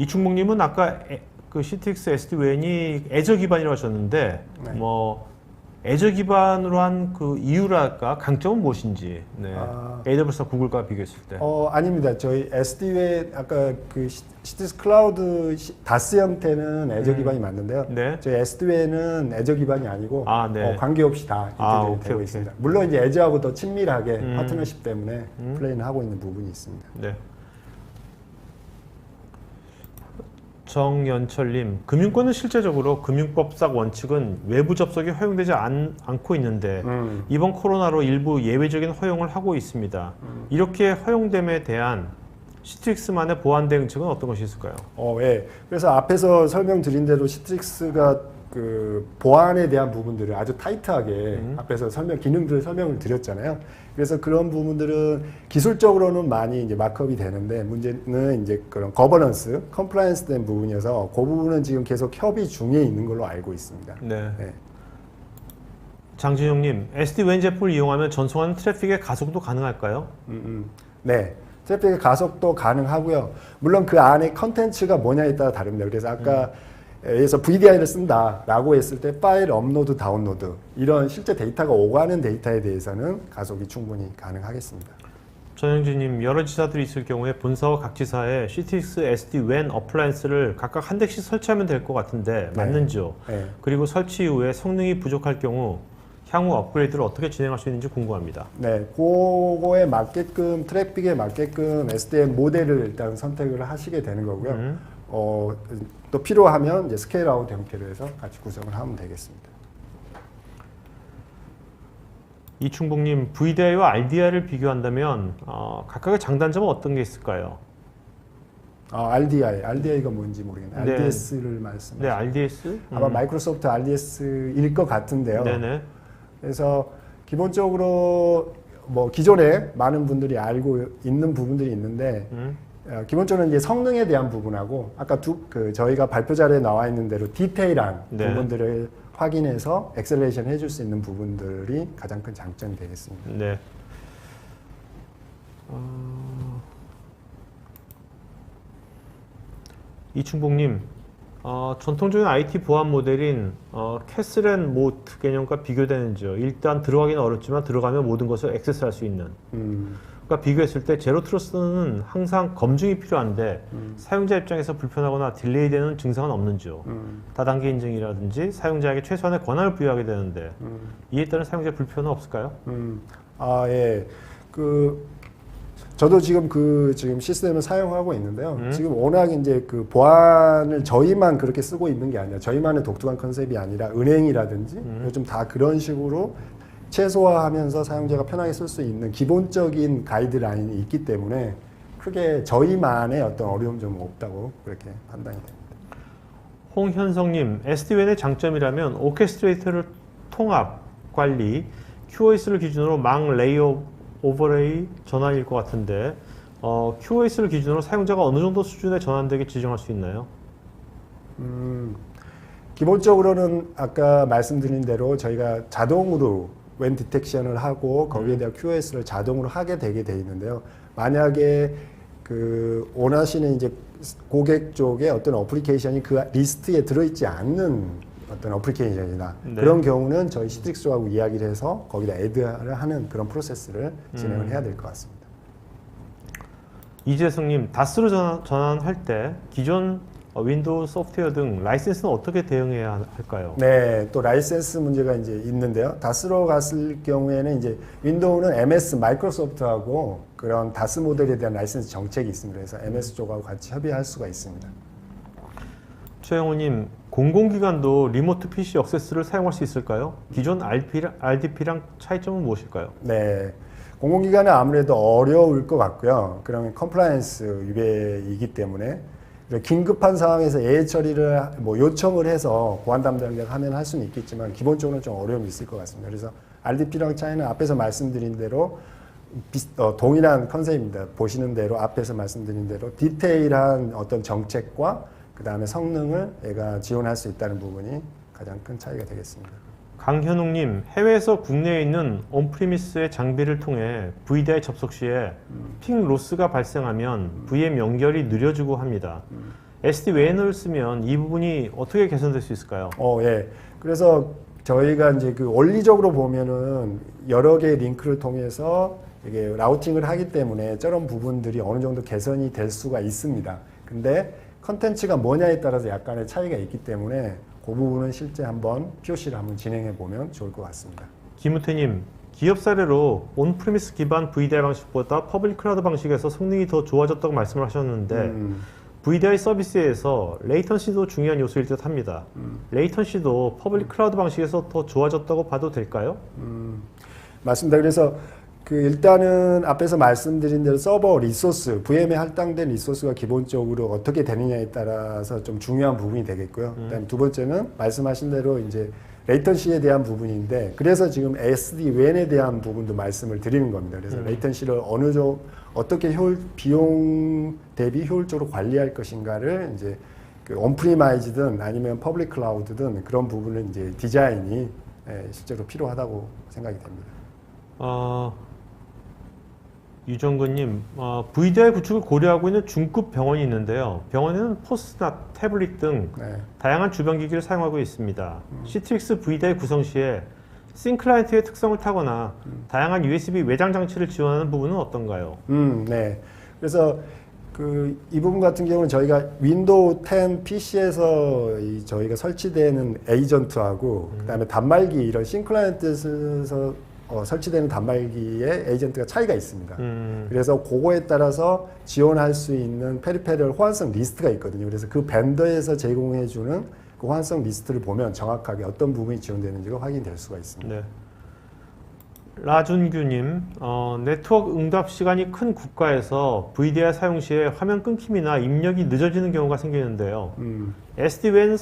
이충목님은 아까 그 CTX SD-WAN이 애저 기반이라고 하셨는데 네. 뭐 애저 기반으로 한 그 이유랄까 강점은 무엇인지 네. AWS와 구글과 비교했을 때. 아닙니다. 저희 SD-WAN 아까 그 CTX 클라우드 다스 형태는 애저 기반이 맞는데요. 네. 저희 SD-WAN은 애저 기반이 아니고 네. 관계없이 다 인테그레이트 되고 오케이. 있습니다. 물론 이제 애저하고 더 친밀하게 파트너십 때문에 플레이는 하고 있는 부분이 있습니다. 네. 정연철님, 금융권은 실제적으로 금융법상 원칙은 외부 접속이 허용되지 않고 있는데 이번 코로나로 일부 예외적인 허용을 하고 있습니다. 이렇게 허용됨에 대한 CTX만의 보안 대응책은 어떤 것이 있을까요? 예. 그래서 앞에서 설명드린 대로 CTX가 그 보안에 대한 부분들을 아주 타이트하게 앞에서 기능들을 설명을 드렸잖아요. 그래서 그런 부분들은 기술적으로는 많이 이제 마크업이 되는데 문제는 이제 그런 거버넌스, 컴플라이언스 된 부분이어서 그 부분은 지금 계속 협의 중에 있는 걸로 알고 있습니다. 네. 네. 장진용님, SD-WAN 제품을 이용하면 전송하는 트래픽의 가속도 가능할까요? 네. 트래픽의 가속도 가능하고요. 물론 그 안에 컨텐츠가 뭐냐에 따라 다릅니다. 그래서 아까 에서 VDI를 쓴다라고 했을 때 파일 업로드, 다운로드 이런 실제 데이터가 오가는 데이터에 대해서는 가속이 충분히 가능하겠습니다. 전영진님, 여러 지사들이 있을 경우에 본사와 각 지사에 CTX SD-WAN 어플라이언스를 각각 한 대씩 설치하면 될 것 같은데 맞는지요? 네. 그리고 설치 이후에 성능이 부족할 경우 향후 업그레이드를 어떻게 진행할 수 있는지 궁금합니다. 네, 그거에 맞게끔 트래픽에 맞게끔 SDN 모델을 일단 선택을 하시게 되는 거고요. 또 필요하면 이제 스케일 아웃 형태로 해서 같이 구성을 하면 되겠습니다. 이충복님, VDI와 RDI를 비교한다면 각각의 장단점은 어떤 게 있을까요? RDI가 뭔지 모르겠네요. 네. RDS를 말씀하시죠. 네, RDS? 아마 마이크로소프트 RDS일 것 같은데요. 네네. 그래서 기본적으로 뭐 기존에 많은 분들이 알고 있는 부분들이 있는데 기본적으로 이제 성능에 대한 부분하고 아까 저희가 발표 자료에 나와 있는 대로 디테일한 네. 부분들을 확인해서 엑셀레이션 해줄 수 있는 부분들이 가장 큰 장점이 되겠습니다. 네. 이충복님, 전통적인 IT 보안 모델인 캐슬 앤 모트 개념과 비교되는지요? 일단 들어가기는 어렵지만 들어가면 모든 것을 액세스할 수 있는. 그러니까 비교했을 때 제로 트러스트는 항상 검증이 필요한데 사용자 입장에서 불편하거나 딜레이되는 증상은 없는지요? 다단계 인증이라든지 사용자에게 최소한의 권한을 부여하게 되는데 이에 따른 사용자 불편은 없을까요? 예. 저도 지금 시스템을 사용하고 있는데요. 지금 워낙 이제 그 보안을 저희만 그렇게 쓰고 있는 게 아니라 저희만의 독특한 컨셉이 아니라 은행이라든지 요즘 다 그런 식으로 최소화하면서 사용자가 편하게 쓸 수 있는 기본적인 가이드라인이 있기 때문에 크게 저희만의 어떤 어려움 좀 없다고 그렇게 판단이 됩니다. 홍현성님, SD-WAN의 장점이라면 오케스트레이터를 통합, 관리, QoS를 기준으로 망 레이어 오버레이 전환일 것 같은데 QoS를 기준으로 사용자가 어느 정도 수준의 전환되게 지정할 수 있나요? 기본적으로는 아까 말씀드린 대로 저희가 자동으로 웬 디텍션을 하고 거기에 대한 QoS를 자동으로 하게 되게 돼 있는데요. 만약에 원하시는 이제 고객 쪽에 어떤 어플리케이션이 그 리스트에 들어있지 않는 어떤 어플리케이션이나 그런 경우는 저희 시트릭스하고 이야기를 해서 거기다 애드를 하는 그런 프로세스를 진행을 해야 될 것 같습니다. 이재승님, 다스로 전환할 때 기존 윈도우 소프트웨어 등 라이센스는 어떻게 대응해야 할까요? 네, 또 라이센스 문제가 이제 있는데요. 다스로 갔을 경우에는 이제 윈도우는 MS 마이크로소프트하고 그런 다스 모델에 대한 라이센스 정책이 있습니다. 그래서 MS 쪽하고 같이 협의할 수가 있습니다. 최영호님, 공공기관도 리모트 PC 액세스를 사용할 수 있을까요? 기존 RDP랑 차이점은 무엇일까요? 네, 공공기관은 아무래도 어려울 것 같고요. 그러면 컴플라이언스 위배이기 때문에 긴급한 상황에서 예외 처리를 요청을 해서 보안 담당자가 하면 할 수는 있겠지만 기본적으로 좀 어려움이 있을 것 같습니다. 그래서 RDP랑 차이는 앞에서 말씀드린 대로 동일한 컨셉입니다. 보시는 대로 앞에서 말씀드린 대로 디테일한 어떤 정책과 그 다음에 성능을 얘가 지원할 수 있다는 부분이 가장 큰 차이가 되겠습니다. 강현웅님, 해외에서 국내에 있는 온프리미스의 장비를 통해 VDI 접속 시에 핑 로스가 발생하면 VM 연결이 느려지고 합니다. SD-WAN을 쓰면 이 부분이 어떻게 개선될 수 있을까요? 예. 그래서 저희가 이제 그 원리적으로 보면은 여러 개의 링크를 통해서 이게 라우팅을 하기 때문에 저런 부분들이 어느 정도 개선이 될 수가 있습니다. 근데 컨텐츠가 뭐냐에 따라서 약간의 차이가 있기 때문에 그 부분은 실제 한번 POC를 한번 진행해 보면 좋을 것 같습니다. 김우태님, 기업 사례로 온프리미스 기반 VDI 방식보다 퍼블릭 클라우드 방식에서 성능이 더 좋아졌다고 말씀을 하셨는데 VDI 서비스에서 레이턴시도 중요한 요소일 듯 합니다. 레이턴시도 퍼블릭 클라우드 방식에서 더 좋아졌다고 봐도 될까요? 맞습니다. 그래서 그 일단은 앞에서 말씀드린 대로 서버 리소스, VM에 할당된 리소스가 기본적으로 어떻게 되느냐에 따라서 좀 중요한 부분이 되겠고요. 그다음 두 번째는 말씀하신 대로 이제 레이턴시에 대한 부분인데 그래서 지금 SD-WAN에 대한 부분도 말씀을 드리는 겁니다. 그래서 레이턴시를 어떻게 비용 대비 효율적으로 관리할 것인가를 이제 그 온프리마이즈든 아니면 퍼블릭 클라우드든 그런 부분은 이제 디자인이 실제로 필요하다고 생각이 됩니다. 유정근님, VDI 구축을 고려하고 있는 중급 병원이 있는데요. 병원에는 포스나 태블릿 등 다양한 주변 기기를 사용하고 있습니다. 시트릭스 VDI 구성 시에 싱클라이트의 특성을 타거나 다양한 USB 외장 장치를 지원하는 부분은 어떤가요? 네. 그래서 이 부분 같은 경우는 저희가 윈도우 10 PC에서 저희가 설치되는 에이전트하고 그다음에 단말기 이런 싱클라이트에서 설치되는 단말기의 에이전트가 차이가 있습니다. 그래서 그거에 따라서 지원할 수 있는 페리페럴 호환성 리스트가 있거든요. 그래서 그 벤더에서 제공해주는 그 호환성 리스트를 보면 정확하게 어떤 부분이 지원되는지가 확인될 수가 있습니다. 네. 라준규님, 네트워크 응답 시간이 큰 국가에서 VDI 사용 시에 화면 끊김이나 입력이 늦어지는 경우가 생기는데요. SD-WAN을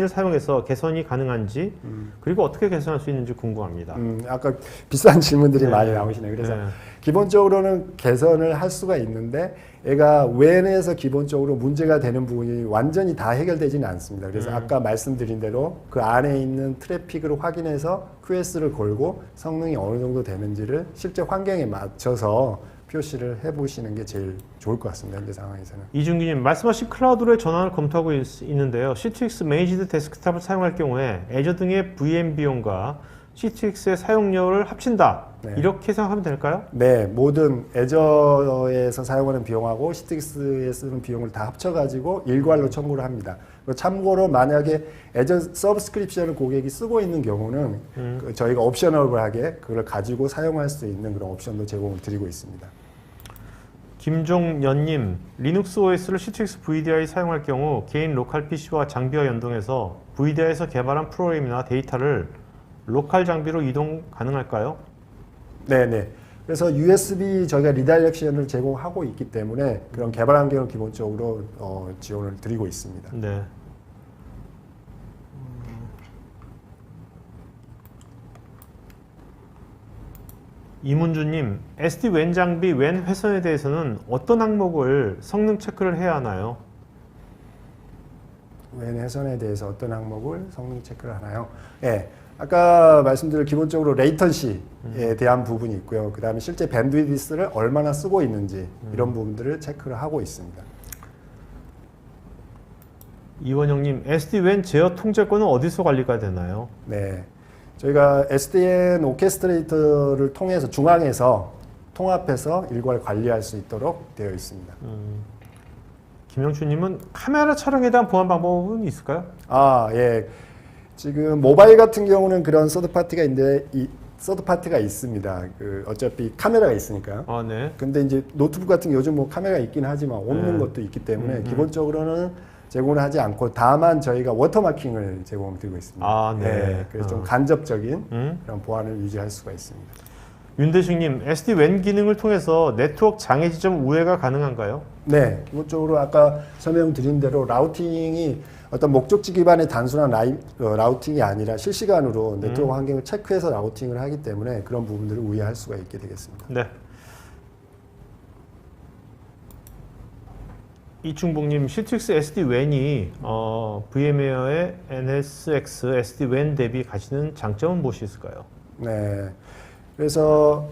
사용해서 개선이 가능한지 그리고 어떻게 개선할 수 있는지 궁금합니다. 아까 비싼 질문들이 많이 나오시네요. 그래서 기본적으로는 개선을 할 수가 있는데 얘가 WAN에서 기본적으로 문제가 되는 부분이 완전히 다 해결되지는 않습니다. 그래서 아까 말씀드린 대로 그 안에 있는 트래픽을 확인해서 QS를 걸고 성능이 어느 정도 되는지를 실제 환경에 맞춰서 POC를 해보시는 게 제일 좋을 것 같습니다. 현재 상황에서는. 이준기님, 말씀하신 클라우드로의 전환을 검토하고 있는데요. 시트릭스 매니지드 데스크탑을 사용할 경우에 애저 등의 VM 비용과 시트릭스의 사용료를 합친다. 이렇게 생각하면 될까요? 네, 모든 애저에서 사용하는 비용하고 시트릭스에 쓰는 비용을 다 합쳐가지고 일괄로 청구를 합니다. 참고로 만약에 애저 서브스크립션을 고객이 쓰고 있는 경우는 저희가 옵셔널하게 그걸 가지고 사용할 수 있는 그런 옵션도 제공을 드리고 있습니다. 김종연님, 리눅스 OS를 시트릭스 VDI 사용할 경우 개인 로컬 PC와 장비와 연동해서 VDI에서 개발한 프로그램이나 데이터를 로컬 장비로 이동 가능할까요? 네네. 그래서 USB 저희가 리다이렉션을 제공하고 있기 때문에 그런 개발 환경을 기본적으로 지원을 드리고 있습니다. 네. 이문주님, SD-WAN 장비 WAN 회선에 대해서는 어떤 항목을 성능 체크를 해야 하나요? WAN 회선에 대해서 어떤 항목을 성능 체크를 하나요? 네. 아까 말씀드린 기본적으로 레이턴시에 대한 부분이 있고요. 그 다음에 실제 밴드위드스를 얼마나 쓰고 있는지 이런 부분들을 체크를 하고 있습니다. 이원영님, SD-WAN 제어 통제권은 어디서 관리가 되나요? 네, 저희가 SDN 오케스트레이터를 통해서 중앙에서 통합해서 일괄 관리할 수 있도록 되어 있습니다. 김영춘님은 카메라 촬영에 대한 보안 방법은 있을까요? 예. 지금 모바일 같은 경우는 그런 서드파티가 있는데 서드파티가 있습니다. 어차피 카메라가 있으니까요. 네. 근데 이제 노트북 같은 게 요즘 뭐 카메라가 있긴 하지만 없는 것도 있기 때문에 기본적으로는 제공을 하지 않고 다만 저희가 워터마킹을 제공드리고 있습니다. 네. 그래서 좀 간접적인 그런 보안을 유지할 수가 있습니다. 윤대식님, SD-WAN 기능을 통해서 네트워크 장애 지점 우회가 가능한가요? 네, 기본적으로 아까 설명드린 대로 라우팅이 어떤 목적지 기반의 단순한 라우팅이 아니라 실시간으로 네트워크 환경을 체크해서 라우팅을 하기 때문에 그런 부분들을 우회할 수가 있게 되겠습니다. 네. 이충봉님, 시트릭스 SD-WAN이 VM웨어의 NSX SD-WAN 대비 가지는 장점은 무엇이 있을까요? 네, 그래서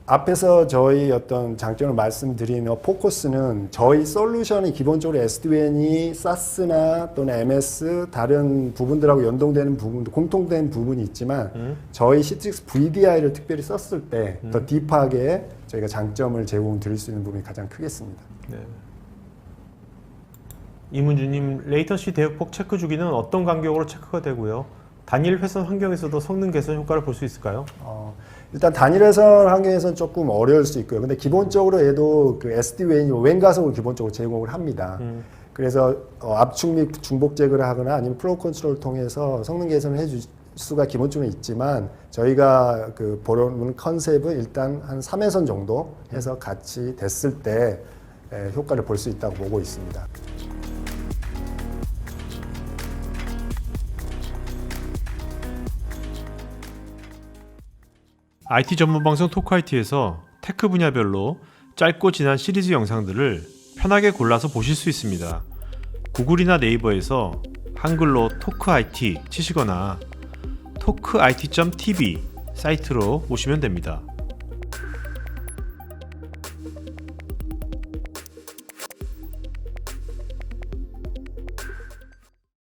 앞에서 저희 어떤 장점을 말씀드린 포커스는 저희 솔루션이 기본적으로 SD-WAN이 SaaS나 또는 MS 다른 부분들하고 연동되는 부분도 공통된 부분이 있지만 저희 C6 VDI를 특별히 썼을 때 더 딥하게 저희가 장점을 제공드릴 수 있는 부분이 가장 크겠습니다. 네. 이문주님, 레이턴시 대역폭 체크 주기는 어떤 간격으로 체크가 되고요? 단일 회선 환경에서도 성능 개선 효과를 볼 수 있을까요? 일단 단일 회선 환경에서는 조금 어려울 수 있고요. 근데 기본적으로 얘도 그 SD-WAN이 웬 가속을 기본적으로 제공을 합니다. 그래서 압축 및 중복 제거를 하거나 아니면 플로우 컨트롤을 통해서 성능 개선을 해줄 수가 기본적으로 있지만 저희가 그 보려는 컨셉은 일단 한 3회선 정도 해서 같이 됐을 때 효과를 볼 수 있다고 보고 있습니다. IT 전문 방송 토크IT에서 테크 분야별로 짧고 진한 시리즈 영상들을 편하게 골라서 보실 수 있습니다. 구글이나 네이버에서 한글로 토크IT 치시거나 토크IT.tv 사이트로 오시면 됩니다.